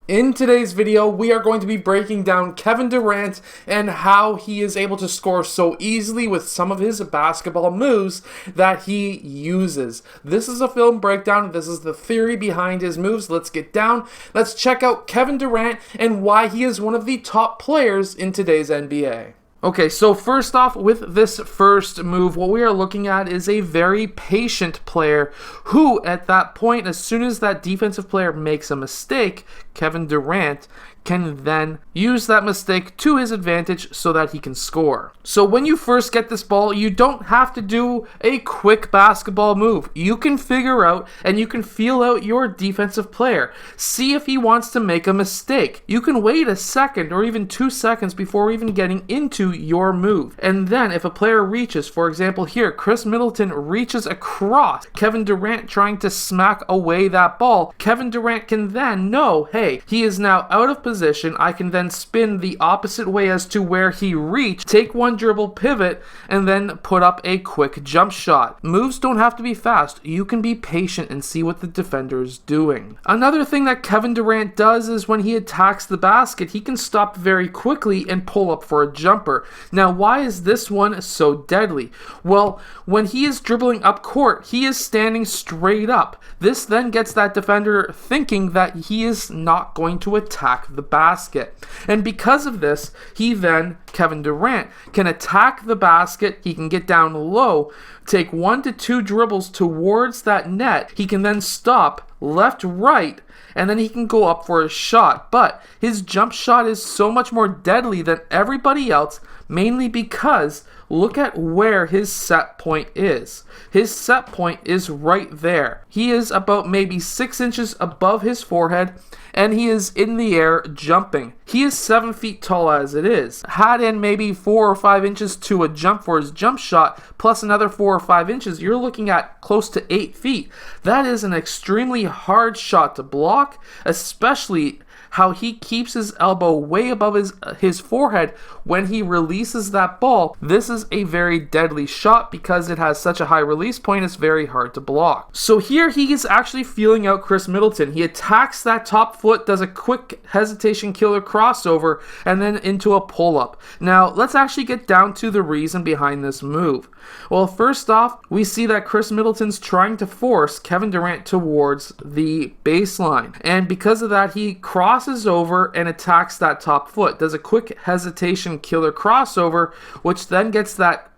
In today's video, we are going to be breaking down Kevin Durant and how he is able to score so easily with some of his basketball moves that he uses. This is a film breakdown. This is the theory behind his moves. Let's get down. Let's check out Kevin Durant and why he is one of the top players in today's NBA. Okay, so first off, with this first move, what we are looking at is a very patient player who, at that point, as soon as that defensive player makes a mistake, Kevin Durant can then use that mistake to his advantage so that he can score. So when you first get this ball, you don't have to do a quick basketball move. You can figure out and you can feel out your defensive player. See if he wants to make a mistake. You can wait a second or even 2 seconds before even getting into your move. And then if a player reaches, for example here, Chris Middleton reaches across Kevin Durant trying to smack away that ball, Kevin Durant can then know, hey, he is now out of position. I can then spin the opposite way as to where he reached, take one dribble pivot, and then put up a quick jump shot. Moves don't have to be fast. You can be patient and see what the defender is doing. Another thing that Kevin Durant does is when he attacks the basket, he can stop very quickly and pull up for a jumper. Now, why is this one so deadly? Well, when he is dribbling up court, he is standing straight up. This then gets that defender thinking that he is not going to attack the basket. And because of this, Kevin Durant, can attack the basket. He can get down low, take 1 to 2 dribbles towards that net. He can then stop left, right, and then he can go up for a shot. But his jump shot is so much more deadly than everybody else, mainly because look at where his set point is. His set point is right there. He is about maybe 6 inches above his forehead, and he is in the air jumping. He is 7 feet tall as it is. Add in maybe 4 or 5 inches to a jump for his jump shot, plus another 4 or 5 inches, you're looking at close to 8 feet. That is an extremely hard shot to block, especially how he keeps his elbow way above his forehead when he releases that ball. This is a very deadly shot because it has such a high release point, it's very hard to block. So here he is actually feeling out Chris Middleton. He attacks that top foot, does a quick hesitation killer crossover, and then into a pull-up. Now, let's actually get down to the reason behind this move. Well, first off, we see that Chris Middleton's trying to force Kevin Durant towards the baseline. And because of that, he crosses over and attacks that top foot, does a quick hesitation killer crossover, which then gets that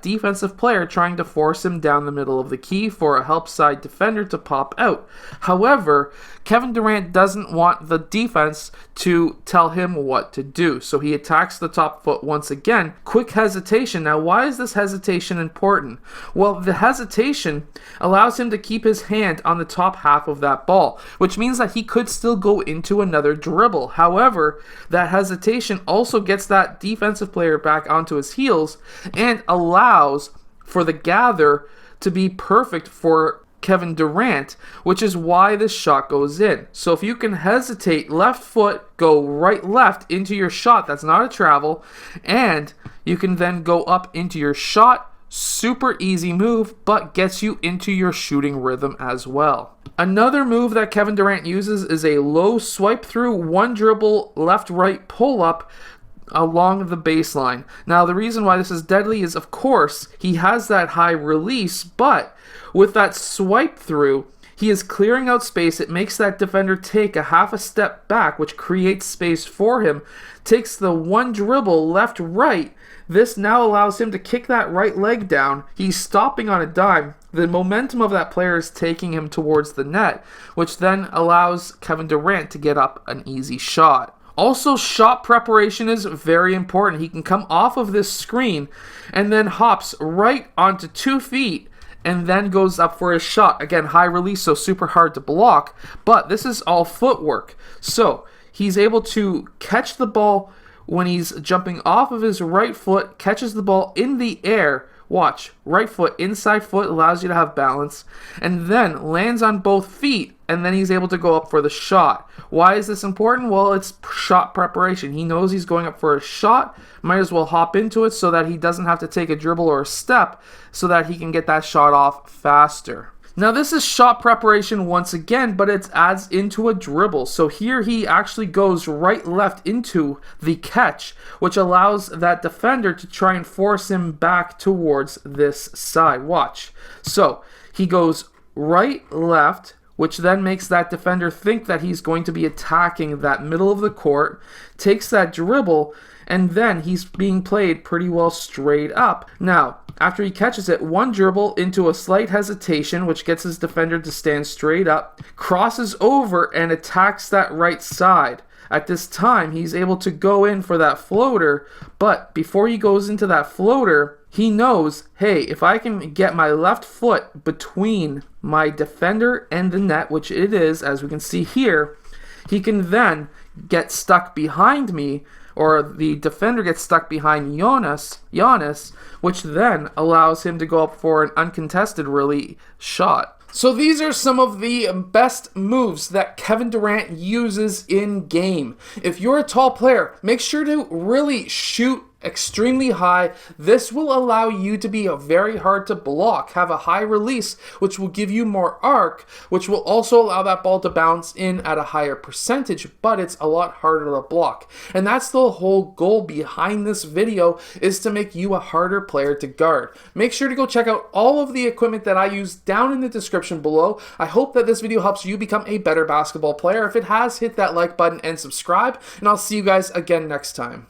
defensive player trying to force him down the middle of the key for a help side defender to pop out. However, Kevin Durant doesn't want the defense to tell him what to do, so he attacks the top foot once again. Quick hesitation. Now, why is this hesitation important? Well, the hesitation allows him to keep his hand on the top half of that ball, which means that he could still go into another dribble. However, that hesitation also gets that defensive player back onto his heels and allows for the gather to be perfect for Kevin Durant, which is why this shot goes in. So if you can hesitate left foot, go right left into your shot, that's not a travel, and you can then go up into your shot. Super easy move, but gets you into your shooting rhythm as well. Another move that Kevin Durant uses is a low swipe through, one dribble, left-right pull-up along the baseline. Now, the reason why this is deadly is, of course, he has that high release, but with that swipe through, he is clearing out space. It makes that defender take a half a step back, which creates space for him. Takes the one dribble left-right. This now allows him to kick that right leg down. He's stopping on a dime. The momentum of that player is taking him towards the net, which then allows Kevin Durant to get up an easy shot. Also, shot preparation is very important. He can come off of this screen and then hops right onto 2 feet and then goes up for his shot. Again, high release, so super hard to block, but this is all footwork. So he's able to catch the ball when he's jumping off of his right foot, catches the ball in the air. Watch, right foot, inside foot allows you to have balance, and then lands on both feet, and then he's able to go up for the shot. Why is this important? Well, it's shot preparation. He knows he's going up for a shot, might as well hop into it so that he doesn't have to take a dribble or a step so that he can get that shot off faster. Now this is shot preparation once again, but it adds into a dribble. So here he actually goes right left into the catch, which allows that defender to try and force him back towards this side. Watch. So he goes right left, which then makes that defender think that he's going to be attacking that middle of the court, takes that dribble, and then he's being played pretty well straight up. Now, after he catches it, one dribble into a slight hesitation, which gets his defender to stand straight up, crosses over and attacks that right side. At this time, he's able to go in for that floater, but before he goes into that floater, he knows, hey, if I can get my left foot between my defender and the net, which it is, as we can see here, he can then get stuck behind me, or the defender gets stuck behind Giannis, which then allows him to go up for an uncontested really shot. So these are some of the best moves that Kevin Durant uses in game. If you're a tall player, make sure to really shoot extremely high. This will allow you to be very hard to block, have a high release, which will give you more arc, which will also allow that ball to bounce in at a higher percentage, but it's a lot harder to block. And that's the whole goal behind this video, is to make you a harder player to guard. Make sure to go check out all of the equipment that I use down in the description below. I hope that this video helps you become a better basketball player. If it has, hit that like button and subscribe, and I'll see you guys again next time.